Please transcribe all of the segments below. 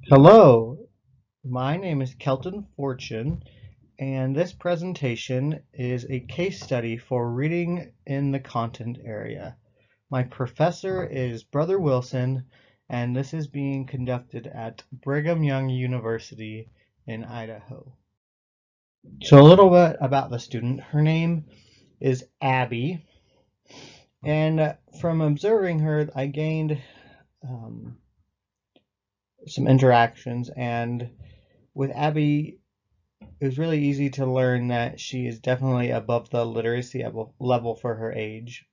Hello, my name is Kelton Fortune, and this presentation is a case study for reading in the content area. My professor is Brother Wilson, and this is being conducted at Brigham Young University in Idaho. So a little bit about the student. Her name is Abby, and from observing her, I gained um, some interactions, and with Abby, it was really easy to learn that she is definitely above the literacy level for her age.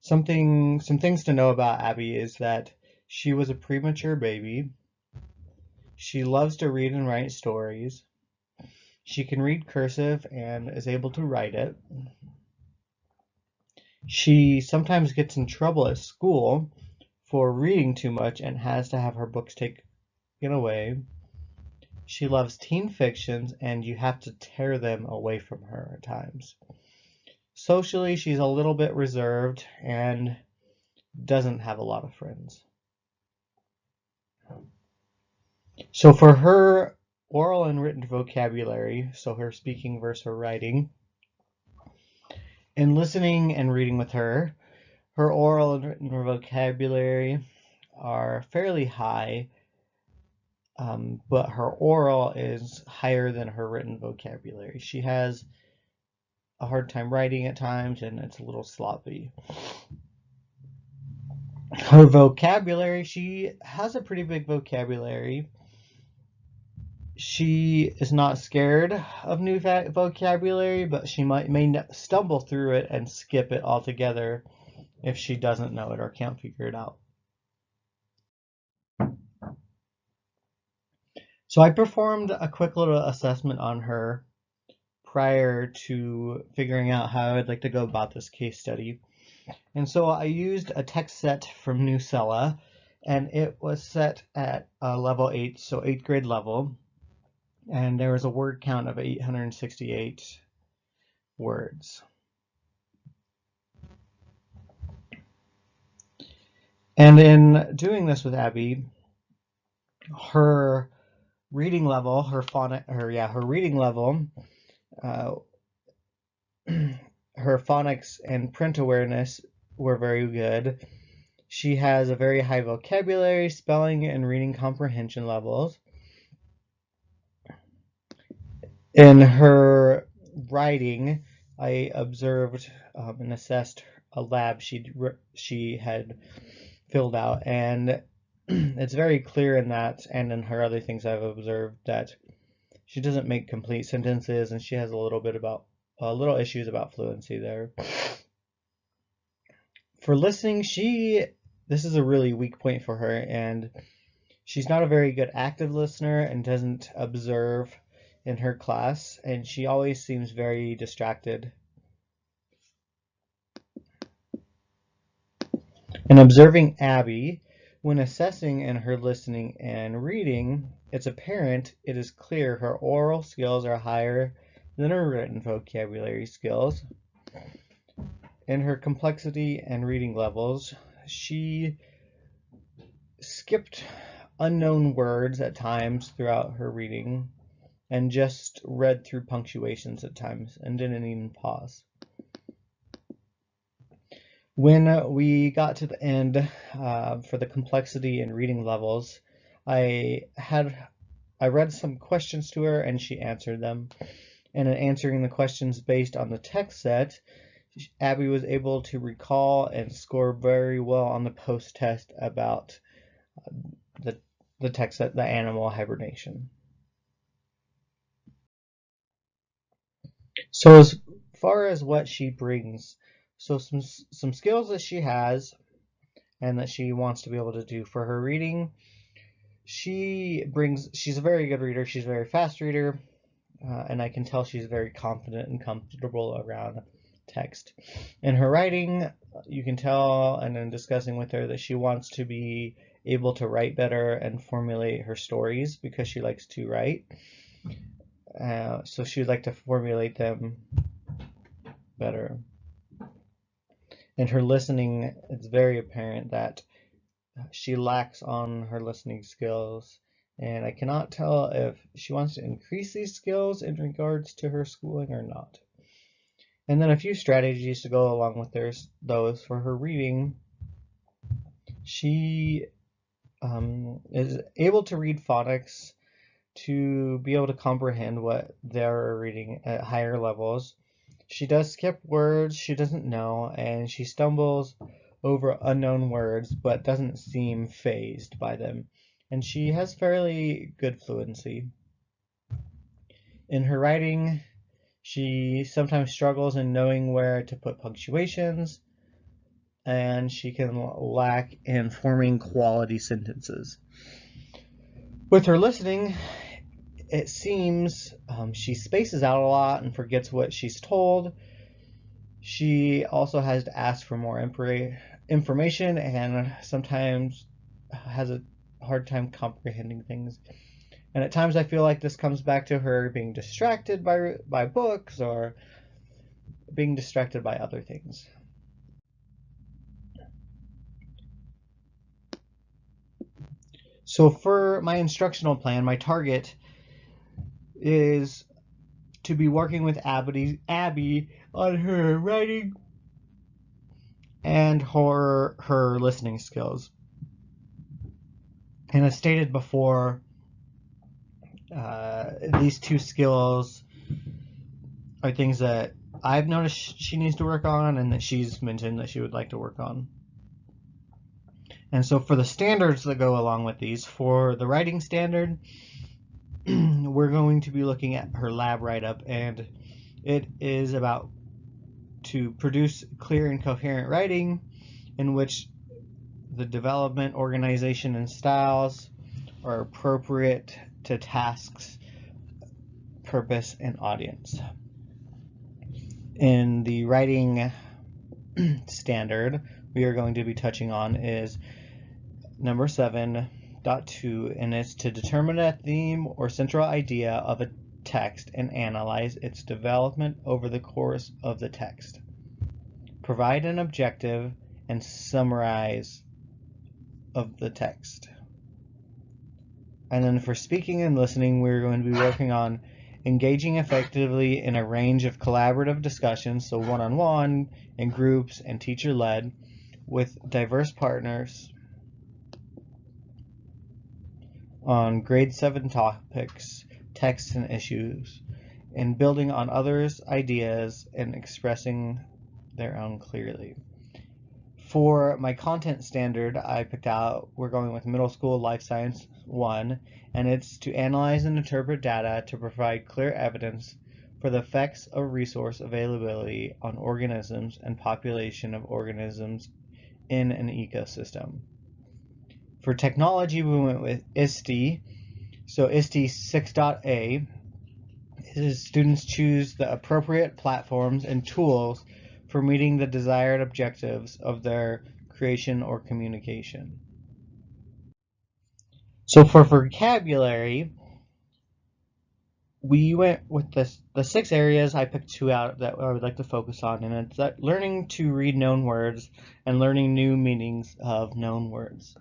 Some things to know about Abby is that she was a premature baby. She loves to read and write stories. She can read cursive and is able to write it. She sometimes gets in trouble at school for reading too much and has to have her books taken away. She loves teen fictions and you have to tear them away from her at times. Socially, she's a little bit reserved and doesn't have a lot of friends. So for her oral and written vocabulary, so her speaking versus her writing, in listening and reading with her, her oral and written vocabulary are fairly high, but her oral is higher than her written vocabulary. She has a hard time writing at times and it's a little sloppy. Her vocabulary, she has a pretty big vocabulary. She is not scared of new vocabulary, but she may stumble through it and skip it altogether if she doesn't know it or can't figure it out. So I performed a quick little assessment on her prior to figuring out how I'd like to go about this case study. And so I used a text set from Newsela, and it was set at level 8, so 8th grade level, and there was a word count of 868 words. And in doing this with Abby, her reading level, her reading level, uh, her phonics and print awareness were very good. She has a very high vocabulary, spelling, and reading comprehension levels. In her writing, I observed and assessed a lab she had filled out, and it's very clear in that and in her other things I've observed that she doesn't make complete sentences and she has a little issues about fluency there. For listening, this is a really weak point for her, and she's not a very good active listener and doesn't observe in her class, and she always seems very distracted. In observing Abby, when assessing in her listening and reading, it's apparent, it is clear her oral skills are higher than her written vocabulary skills. In her complexity and reading levels, she skipped unknown words at times throughout her reading and just read through punctuations at times and didn't even pause. When we got to the end for the complexity and reading levels, I read some questions to her and she answered them. And in answering the questions based on the text set, Abby was able to recall and score very well on the post-test about the text set, the animal hibernation. So as far as what she brings, so some skills that she has and that she wants to be able to do for her reading, she's a very good reader. She's a very fast reader, and I can tell she's very confident and comfortable around text. In her writing, you can tell, and in discussing with her, that she wants to be able to write better and formulate her stories because she likes to write. So she would like to formulate them better. In her listening, it's very apparent that she lacks on her listening skills, and I cannot tell if she wants to increase these skills in regards to her schooling or not. And then a few strategies to go along with those for her reading. She is able to read phonics to be able to comprehend what they're reading at higher levels. She does skip words she doesn't know, and she stumbles over unknown words but doesn't seem fazed by them. And she has fairly good fluency. In her writing, she sometimes struggles in knowing where to put punctuations, and she can lack in forming quality sentences. With her listening, it seems she spaces out a lot and forgets what she's told. She also has to ask for more information and sometimes has a hard time comprehending things. And at times I feel like this comes back to her being distracted by books or being distracted by other things. So for my instructional plan, my target is to be working with Abby on her writing and her listening skills. And as stated before, these two skills are things that I've noticed she needs to work on and that she's mentioned that she would like to work on. And so for the standards that go along with these, for the writing standard, we're going to be looking at her lab write-up, and it is about to produce clear and coherent writing in which the development, organization, and styles are appropriate to tasks, purpose, and audience. In the writing standard, we are going to be touching on is number 7.2, and it's to determine a theme or central idea of a text and analyze its development over the course of the text. Provide an objective and summarize of the text. And then for speaking and listening, we're going to be working on engaging effectively in a range of collaborative discussions, so one-on-one, in groups, and teacher-led, with diverse partners on grade 7 topics, texts, and issues, and building on others' ideas and expressing their own clearly. For my content standard, I picked out, we're going with Middle School Life Science 1, and it's to analyze and interpret data to provide clear evidence for the effects of resource availability on organisms and population of organisms in an ecosystem. For technology, we went with ISTE. So ISTE 6.A is students choose the appropriate platforms and tools for meeting the desired objectives of their creation or communication. So for vocabulary, we went with the 6 areas. I picked 2 out that I would like to focus on, and it's that learning to read known words and learning new meanings of known words.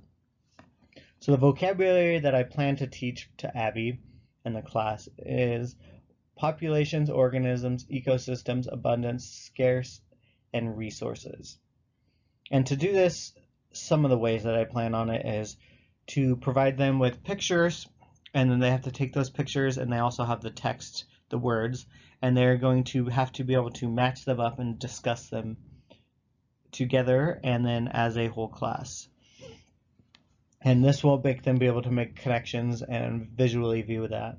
So the vocabulary that I plan to teach to Abby in the class is populations, organisms, ecosystems, abundance, scarce, and resources. And to do this, some of the ways that I plan on it is to provide them with pictures, and then they have to take those pictures, and they also have the text, the words, and they're going to have to be able to match them up and discuss them together and then as a whole class. And this will make them be able to make connections and visually view that.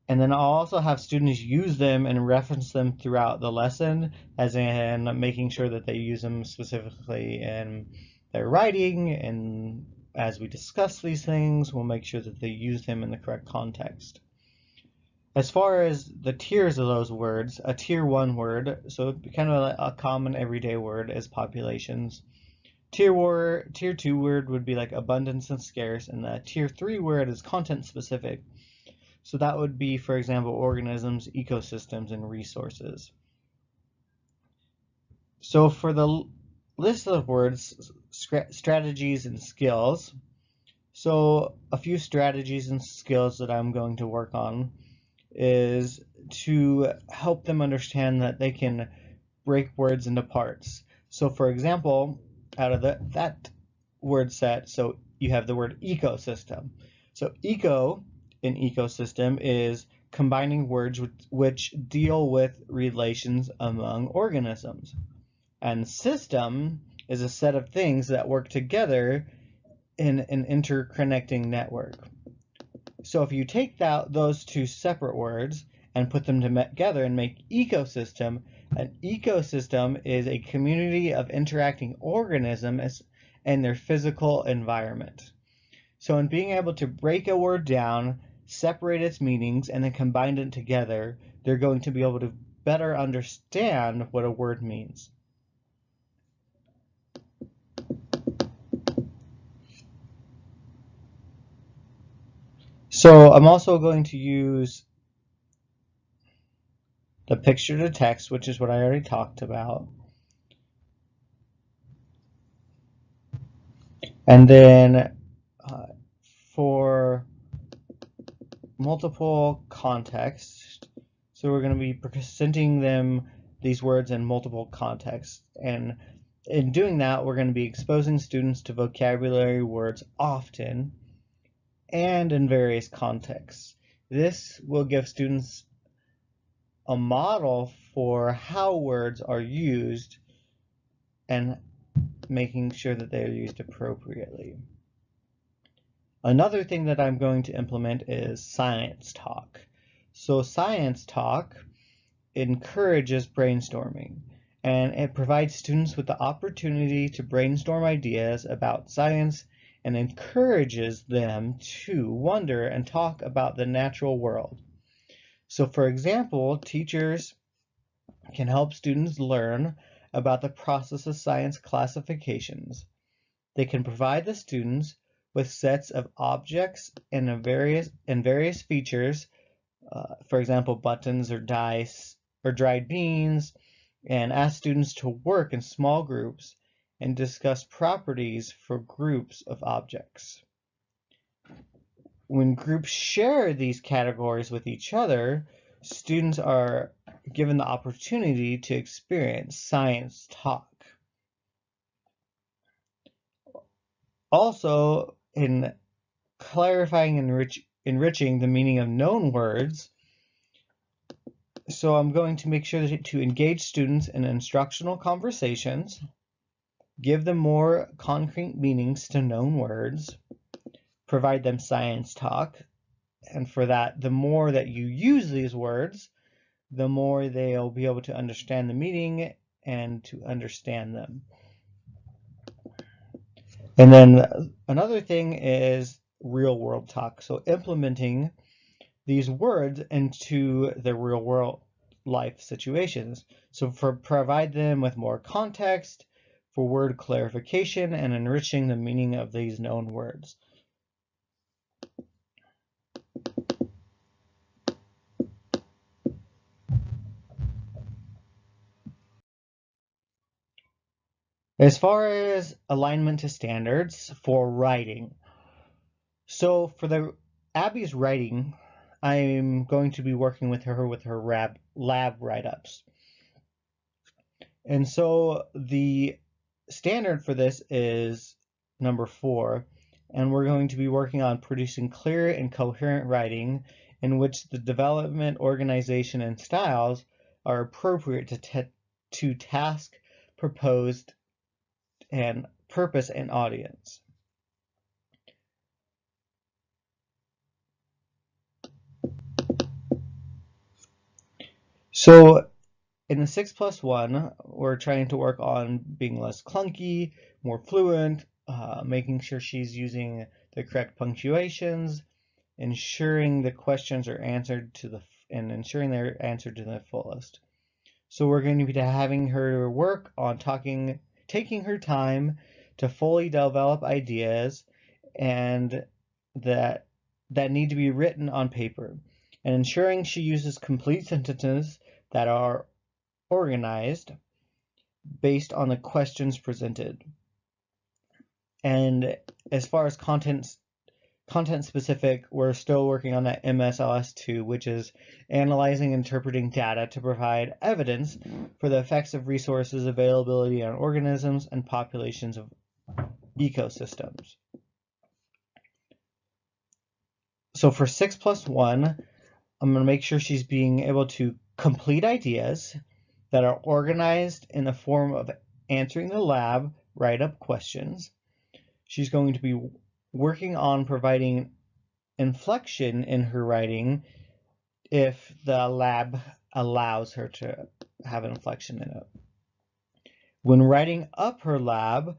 And then I'll also have students use them and reference them throughout the lesson, as in making sure that they use them specifically in their writing, and as we discuss these things, we'll make sure that they use them in the correct context. As far as the tiers of those words, a tier 1 word, so kind of a common everyday word, is populations. Tier 2 word would be like abundance and scarce, and the tier 3 word is content specific. So that would be, for example, organisms, ecosystems, and resources. So for the list of words, strategies, and skills. So a few strategies and skills that I'm going to work on is to help them understand that they can break words into parts. So for example, out of that word set, so you have the word ecosystem. So eco in ecosystem is combining words which deal with relations among organisms. And system is a set of things that work together in an interconnecting network. So if you take those two separate words and put them together and make ecosystem, an ecosystem is a community of interacting organisms and their physical environment. So in being able to break a word down, separate its meanings, and then combine it together, they're going to be able to better understand what a word means. So I'm also going to use the picture to text, which is what I already talked about. And then for multiple contexts, so we're going to be presenting them these words in multiple contexts. And in doing that, we're going to be exposing students to vocabulary words often and in various contexts. This will give students a model for how words are used and making sure that they are used appropriately. Another thing that I'm going to implement is science talk. So science talk encourages brainstorming, and it provides students with the opportunity to brainstorm ideas about science and encourages them to wonder and talk about the natural world. So for example, teachers can help students learn about the process of science classifications. They can provide the students with sets of objects and various features, for example, buttons or dice or dried beans, and ask students to work in small groups and discuss properties for groups of objects. When groups share these categories with each other, students are given the opportunity to experience science talk. Also, in clarifying and enriching the meaning of known words, so I'm going to make sure to engage students in instructional conversations, give them more concrete meanings to known words, provide them science talk, and for that, the more that you use these words, the more they'll be able to understand the meaning and to understand them. And then another thing is real world talk. So implementing these words into the real world life situations. So provide them with more context for word clarification and enriching the meaning of these known words. As far as alignment to standards for writing, so for Abby's writing, I'm going to be working with her lab write-ups. And so the standard for this is number 4, and we're going to be working on producing clear and coherent writing in which the development, organization, and styles are appropriate to task, proposed, and purpose and audience. So in the 6+1, we're trying to work on being less clunky, more fluent, making sure she's using the correct punctuations, ensuring the questions are answered and ensuring they're answered to the fullest. So we're going to be having her work on taking her time to fully develop ideas and that need to be written on paper, and ensuring she uses complete sentences that are organized, based on the questions presented. And as far as content specific, we're still working on that MSLS2, which is analyzing and interpreting data to provide evidence for the effects of resources availability on organisms and populations of ecosystems. So for 6+1, I'm going to make sure she's being able to complete ideas that are organized in the form of answering the lab write-up questions. She's going to be working on providing inflection in her writing if the lab allows her to have an inflection in it. When writing up her lab,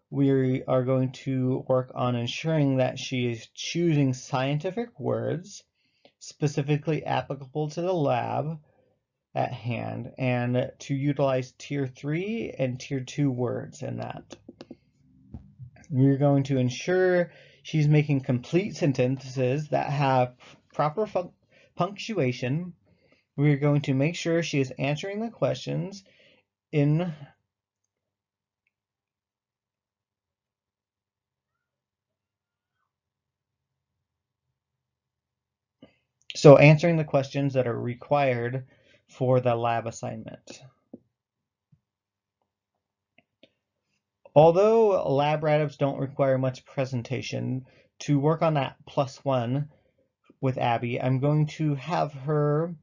we are going to work on ensuring that she is choosing scientific words specifically applicable to the lab at hand, and to utilize tier 3 and tier 2 words in that. We're going to ensure she's making complete sentences that have proper punctuation. We're going to make sure she is answering the questions in answering the questions that are required for the lab assignment. Although lab write-ups don't require much presentation, to work on that +1 with Abby, I'm going to have her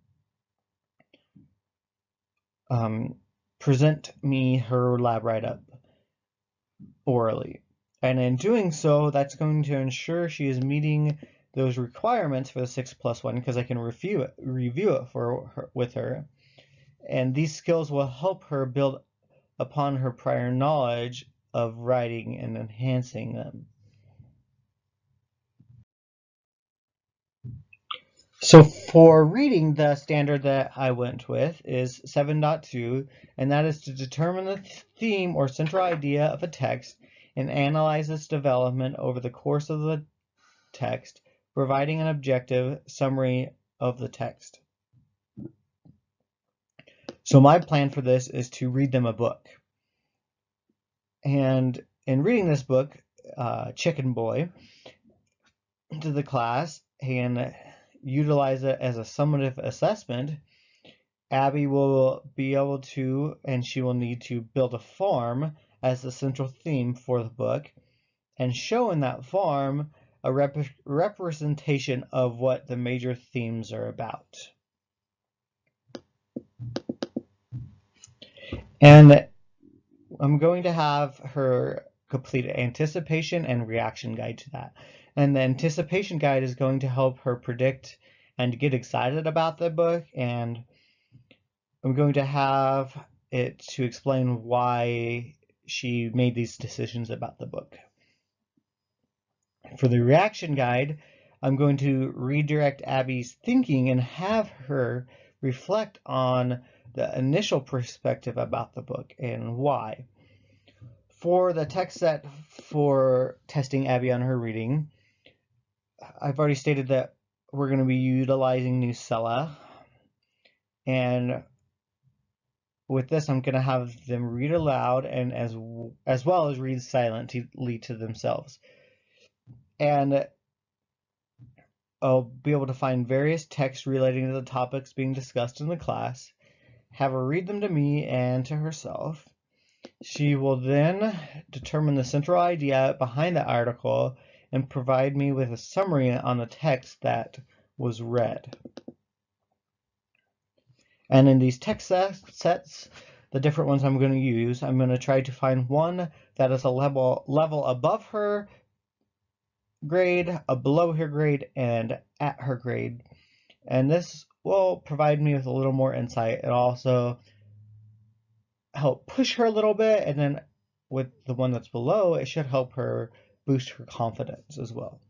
present me her lab write-up orally. And in doing so, that's going to ensure she is meeting those requirements for the 6+1, because I can review it with her. And these skills will help her build upon her prior knowledge of writing and enhancing them. So for reading, the standard that I went with is 7.2, and that is to determine the theme or central idea of a text and analyze its development over the course of the text, providing an objective summary of the text. So my plan for this is to read them a book. And in reading this book, Chicken Boy, to the class and utilize it as a summative assessment, Abby will be able to, and she will need to, build a farm as the central theme for the book and show in that farm a representation of what the major themes are about. And I'm going to have her complete an anticipation and reaction guide to that. And the anticipation guide is going to help her predict and get excited about the book, and I'm going to have it to explain why she made these decisions about the book. For the reaction guide, I'm going to redirect Abby's thinking and have her reflect on the initial perspective about the book and why. For the text set for testing Abby on her reading, I've already stated that we're going to be utilizing Nucella, and with this I'm going to have them read aloud and as well as read silently to themselves. And I'll be able to find various texts relating to the topics being discussed in the class, have her read them to me and to herself. She will then determine the central idea behind the article and provide me with a summary on the text that was read. And in these text sets, the different ones I'm going to use, I'm going to try to find one that is a level above her grade, below her grade, and at her grade. And this will provide me with a little more insight. It also help push her a little bit, and then with the one that's below, it should help her boost her confidence as well.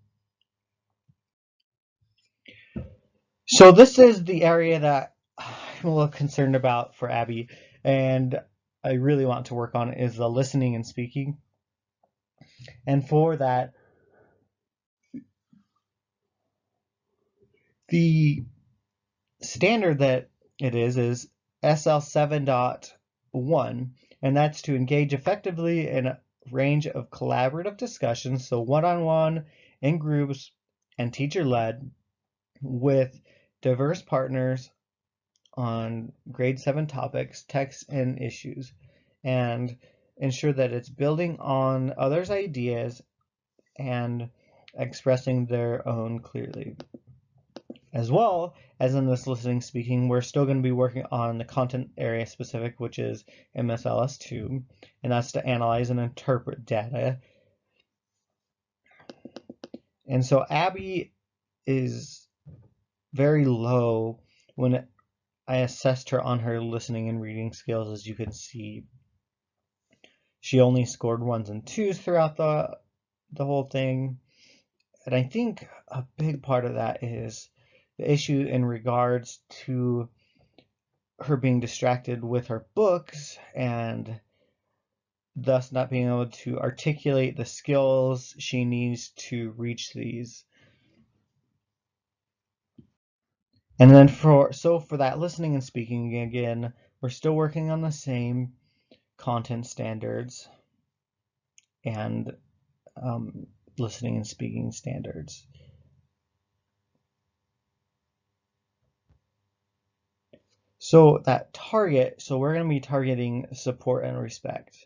So this is the area that I'm a little concerned about for Abby, and I really want to work on, is the listening and speaking. And for that, the standard that it is SL 7.1, and that's to engage effectively in a range of collaborative discussions, so one-on-one, in groups, and teacher-led, with diverse partners on grade 7 topics, texts, and issues, and ensure that it's building on others' ideas and expressing their own clearly. As well as in this listening speaking, we're still going to be working on the content area specific, which is MSLS2, and that's to analyze and interpret data. And so Abby is very low when I assessed her on her listening and reading skills. As you can see, she only scored 1s and 2s throughout the whole thing. And I think a big part of that is the issue in regards to her being distracted with her books and thus not being able to articulate the skills she needs to reach these. And then for that listening and speaking, again, we're still working on the same content standards and listening and speaking standards. So that target, so we're going to be targeting support and respect.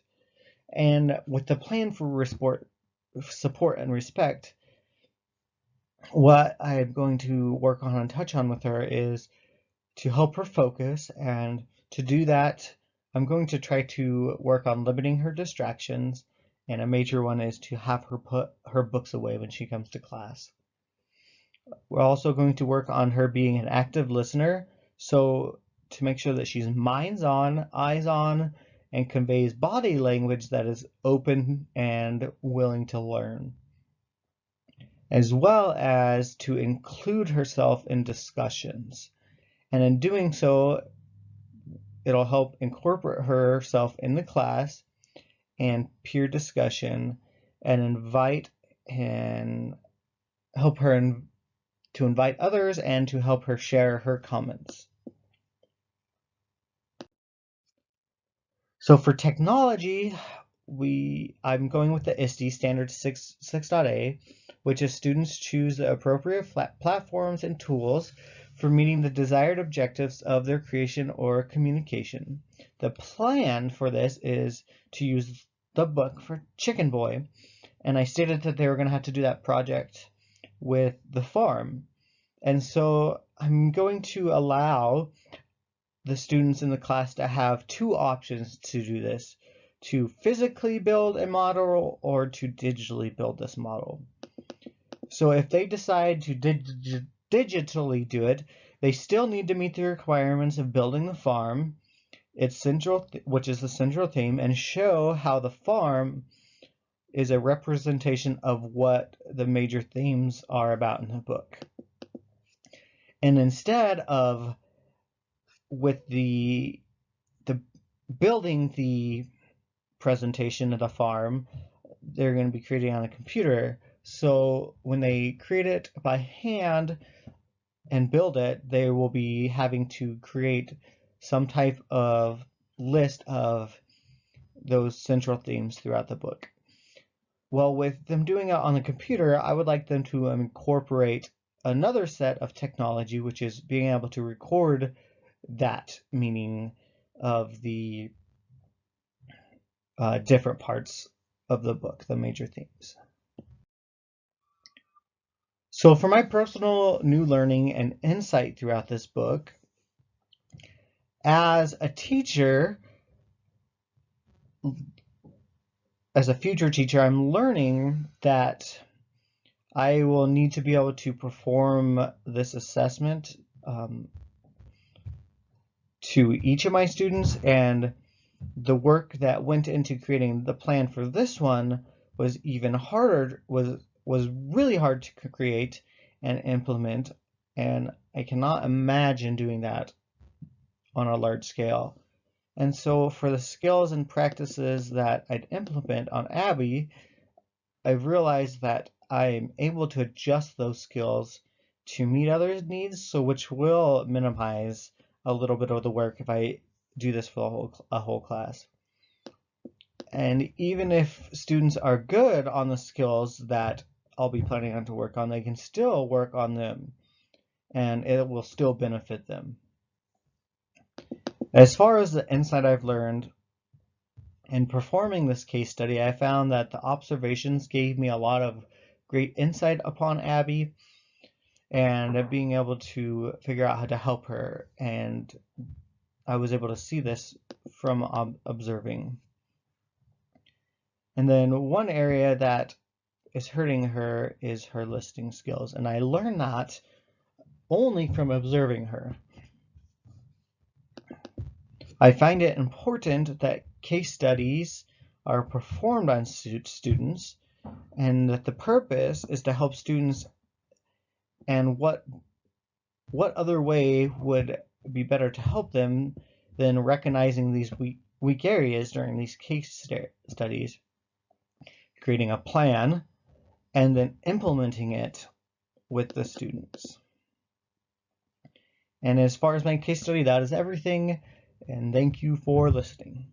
And with the plan for support and respect, what I'm going to work on and touch on with her is to help her focus. And to do that, I'm going to try to work on limiting her distractions. And a major one is to have her put her books away when she comes to class. We're also going to work on her being an active listener. So to make sure that she's minds on, eyes on, and conveys body language that is open and willing to learn, as well as to include herself in discussions. And in doing so, it'll help incorporate herself in the class and peer discussion and invite and help her to invite others and to help her share her comments. So for technology, I'm going with the ISTE standard 6.A, which is students choose the appropriate platforms and tools for meeting the desired objectives of their creation or communication. The plan for this is to use the book for Chicken Boy, and I stated that they were going to have to do that project with the farm. And so I'm going to allow the students in the class to have 2 options to do this: to physically build a model or to digitally build this model. So if they decide to digitally do it, they still need to meet the requirements of building the farm, its central, which is the central theme, and show how the farm is a representation of what the major themes are about in the book. And instead of with the building the presentation of the farm, they're going to be creating on a computer. So when they create it by hand and build it, they will be having to create some type of list of those central themes throughout the book. Well, with them doing it on the computer, I would like them to incorporate another set of technology, which is being able to record that meaning of the different parts of the book, the major themes. So for my personal new learning and insight throughout this book, as a teacher, as a future teacher, I'm learning that I will need to be able to perform this assessment to each of my students, and the work that went into creating the plan for this one was even harder, was really hard to create and implement, and I cannot imagine doing that on a large scale. And so for the skills and practices that I'd implement on Abby, I've realized that I'm able to adjust those skills to meet others' needs, so which will minimize a little bit of the work if I do this for a whole class. And even if students are good on the skills that I'll be planning on to work on, they can still work on them and it will still benefit them. As far as the insight I've learned in performing this case study, I found that the observations gave me a lot of great insight upon Abby and being able to figure out how to help her. And I was able to see this from observing. And then one area that is hurting her is her listening skills. And I learned that only from observing her. I find it important that case studies are performed on students and that the purpose is to help students, and what other way would be better to help them than recognizing these weak areas during these case studies, creating a plan, and then implementing it with the students. And as far as my case study, that is everything, and thank you for listening.